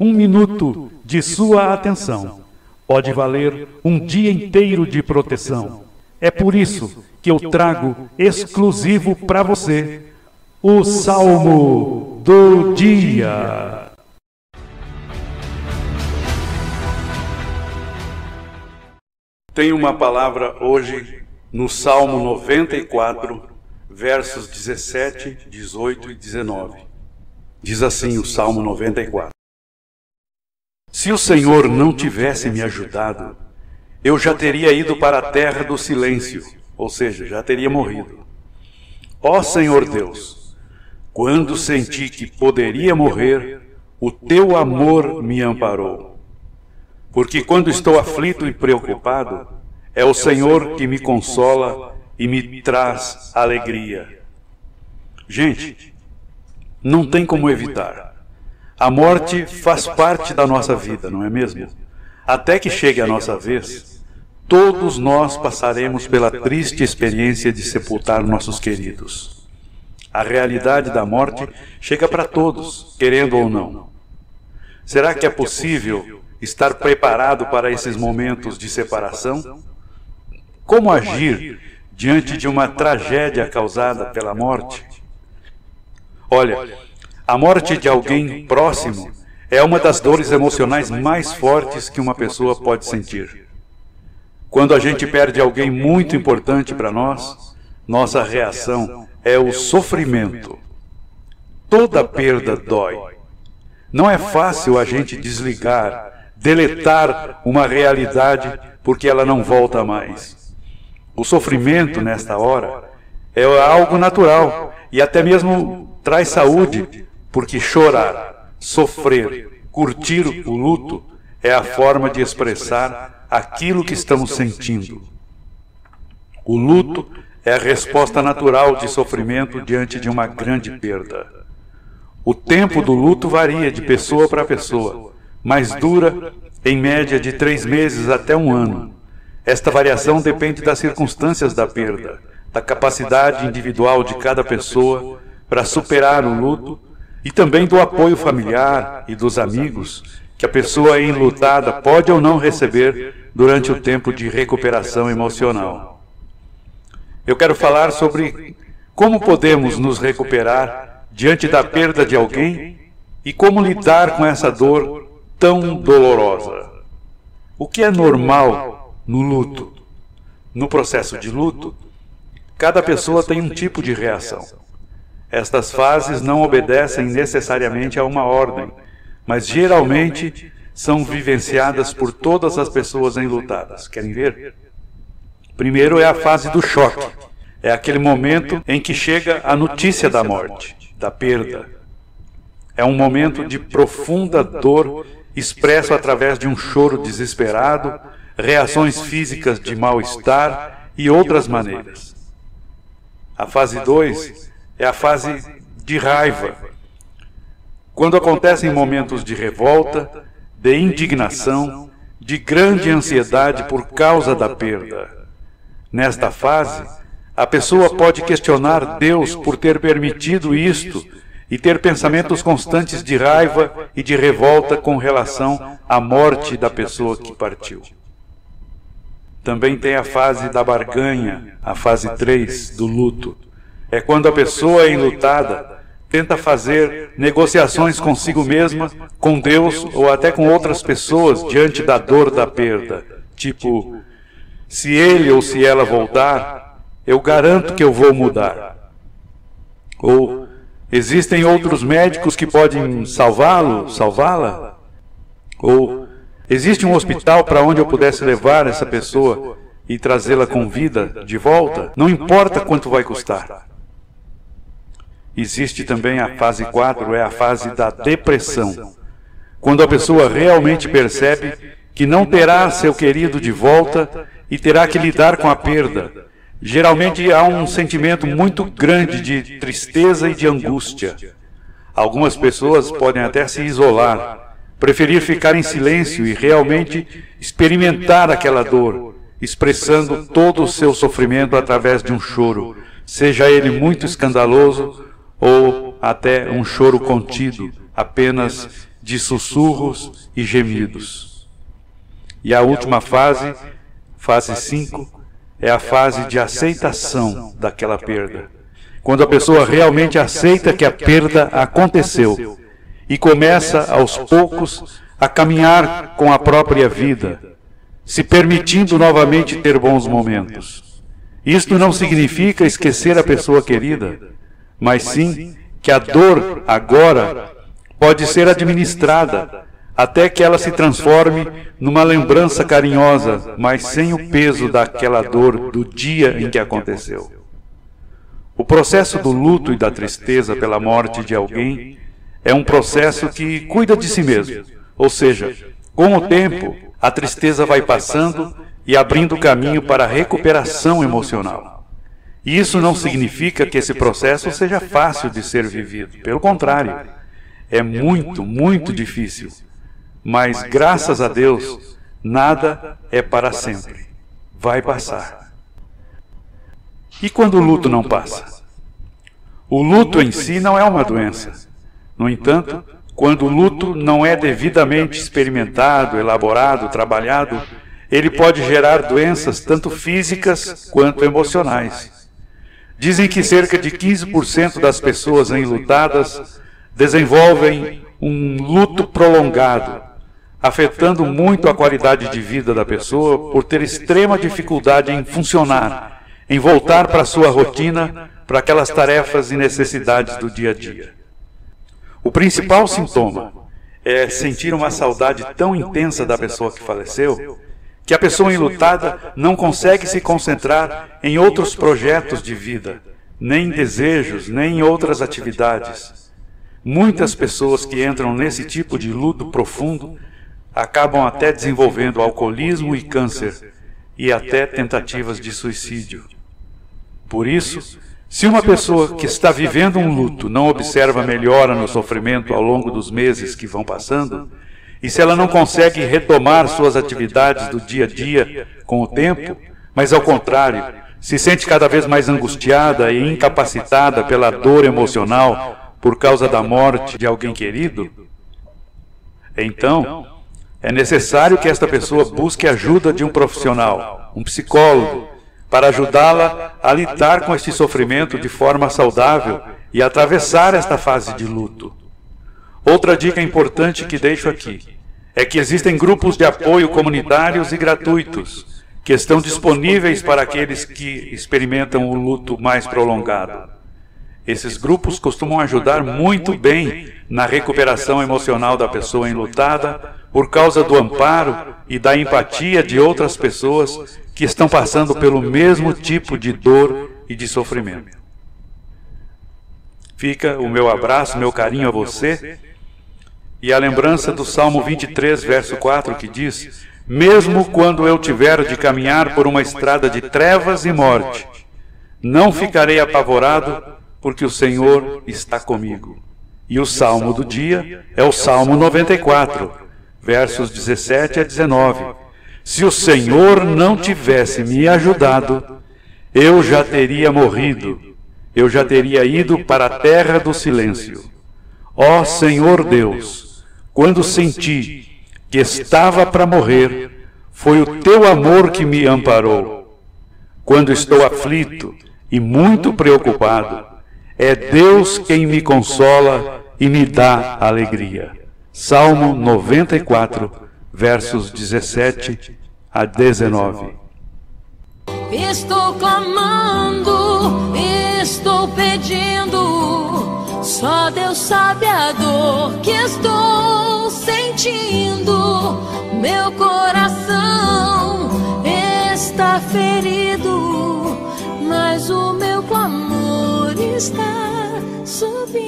Um minuto de sua atenção pode valer um dia inteiro de proteção. É por isso que eu trago exclusivo para você o Salmo do Dia. Tenho uma palavra hoje no Salmo 94, versos 17, 18 e 19. Diz assim o Salmo 94. Se o Senhor não tivesse me ajudado, eu já teria ido para a terra do silêncio, ou seja, já teria morrido. Ó Senhor Deus, quando senti que poderia morrer, o teu amor me amparou. Porque quando estou aflito e preocupado, é o Senhor que me consola e me traz alegria. Gente, não tem como evitar. A morte faz parte da nossa vida, não é mesmo? Até que chegue a nossa vez, todos nós passaremos pela triste experiência de sepultar nossos queridos. A realidade da morte chega para todos, querendo ou não. Será que é possível estar preparado para esses momentos de separação? Como agir diante de uma tragédia causada pela morte? Olha, a morte de alguém próximo é uma das dores emocionais mais fortes que uma pessoa pode sentir. Quando a gente perde alguém muito importante para nós, nossa reação é o sofrimento. Toda perda dói. Não é fácil a gente desligar, deletar uma realidade porque ela não volta mais. O sofrimento nesta hora é algo natural e até mesmo traz saúde, porque chorar, sofrer, curtir o luto é a forma de expressar aquilo que estamos sentindo. O luto é a resposta natural de sofrimento diante de uma grande perda. O tempo do luto varia de pessoa para pessoa, mas dura, em média, de 3 meses até 1 ano. Esta variação depende das circunstâncias da perda, da capacidade individual de cada pessoa para superar o luto e também do apoio familiar e dos amigos que a pessoa enlutada pode ou não receber durante o tempo de recuperação emocional. Eu quero falar sobre como podemos nos recuperar diante da perda de alguém e como lidar com essa dor tão dolorosa. O que é normal no luto? No processo de luto, cada pessoa tem um tipo de reação. Estas fases não obedecem necessariamente a uma ordem, mas geralmente são vivenciadas por todas as pessoas enlutadas. Querem ver? Primeiro é a fase do choque. É aquele momento em que chega a notícia da morte, da perda. É um momento de profunda dor expresso através de um choro desesperado, reações físicas de mal-estar e outras maneiras. A fase 2 é a fase de raiva, quando acontecem momentos de revolta, de indignação, de grande ansiedade por causa da perda. Nesta fase, a pessoa pode questionar Deus por ter permitido isto e ter pensamentos constantes de raiva e de revolta com relação à morte da pessoa que partiu. Também tem a fase da barganha, a fase 3 do luto. É quando a pessoa enlutada tenta fazer negociações consigo mesma, com Deus ou até com outras pessoas diante da dor da perda. Tipo, se ele ou se ela voltar, eu garanto que eu vou mudar. Ou, existem outros médicos que podem salvá-lo, salvá-la? Ou, existe um hospital para onde eu pudesse levar essa pessoa e trazê-la com vida de volta? Não importa quanto vai custar. Existe também a fase 4, é a fase da depressão, quando a pessoa realmente percebe que não terá seu querido de volta e terá que lidar com a perda. Geralmente há um sentimento muito grande de tristeza e de angústia. Algumas pessoas podem até se isolar, preferir ficar em silêncio e realmente experimentar aquela dor, expressando todo o seu sofrimento através de um choro, seja ele muito escandaloso ou até um choro contido, apenas de sussurros e gemidos. E a última fase, fase 5, é a fase de aceitação daquela perda. Quando a pessoa realmente aceita que a perda aconteceu e começa, aos poucos, a caminhar com a própria vida, se permitindo novamente ter bons momentos. Isto não significa esquecer a pessoa querida, mas sim que a dor agora pode ser administrada até que ela se transforme numa lembrança carinhosa, mas sem o peso daquela dor do dia em que aconteceu. O processo do luto e da tristeza pela morte de alguém é um processo que cuida de si mesmo, ou seja, com o tempo, a tristeza vai passando e abrindo caminho para a recuperação emocional. E isso não significa que esse processo seja fácil de ser vivido. Pelo contrário, é muito, muito difícil. Mas, graças a Deus, nada é para sempre. Vai passar. E quando o luto não passa? O luto em si não é uma doença. No entanto, quando o luto não é devidamente experimentado, elaborado, trabalhado, ele pode gerar doenças tanto físicas quanto emocionais. Dizem que cerca de 15% das pessoas enlutadas desenvolvem um luto prolongado, afetando muito a qualidade de vida da pessoa por ter extrema dificuldade em funcionar, em voltar para a sua rotina, para aquelas tarefas e necessidades do dia a dia. O principal sintoma é sentir uma saudade tão intensa da pessoa que faleceu, que a pessoa enlutada não consegue se concentrar em outros projetos de vida, nem em desejos, nem em outras atividades. Muitas pessoas que entram nesse tipo de luto profundo acabam até desenvolvendo alcoolismo e câncer, e até tentativas de suicídio. Por isso, se uma pessoa que está vivendo um luto não observa melhora no sofrimento ao longo dos meses que vão passando, e se ela não consegue retomar suas atividades do dia a dia com o tempo, mas ao contrário, se sente cada vez mais angustiada e incapacitada pela dor emocional por causa da morte de alguém querido, então é necessário que esta pessoa busque a ajuda de um profissional, um psicólogo, para ajudá-la a lidar com este sofrimento de forma saudável e atravessar esta fase de luto. Outra dica importante que deixo aqui é que existem grupos de apoio comunitários e gratuitos que estão disponíveis para aqueles que experimentam o luto mais prolongado. Esses grupos costumam ajudar muito bem na recuperação emocional da pessoa enlutada por causa do amparo e da empatia de outras pessoas que estão passando pelo mesmo tipo de dor e de sofrimento. Fica o meu abraço, meu carinho a você e a lembrança do Salmo 23, verso 4, que diz: mesmo quando eu tiver de caminhar por uma estrada de trevas e morte, não ficarei apavorado, porque o Senhor está comigo. E o salmo do dia é o Salmo 94, versos 17 a 19. Se o Senhor não tivesse me ajudado, eu já teria morrido, eu já teria ido para a terra do silêncio. Ó Senhor Deus, quando senti que estava para morrer, foi o teu amor que me amparou. Quando estou aflito e muito preocupado, é Deus quem me consola e me dá alegria. Salmo 94, versos 17 a 19. Estou clamando, estou pedindo, só Deus sabe a dor que estou sentindo. Meu coração está ferido, mas o meu clamor está subindo.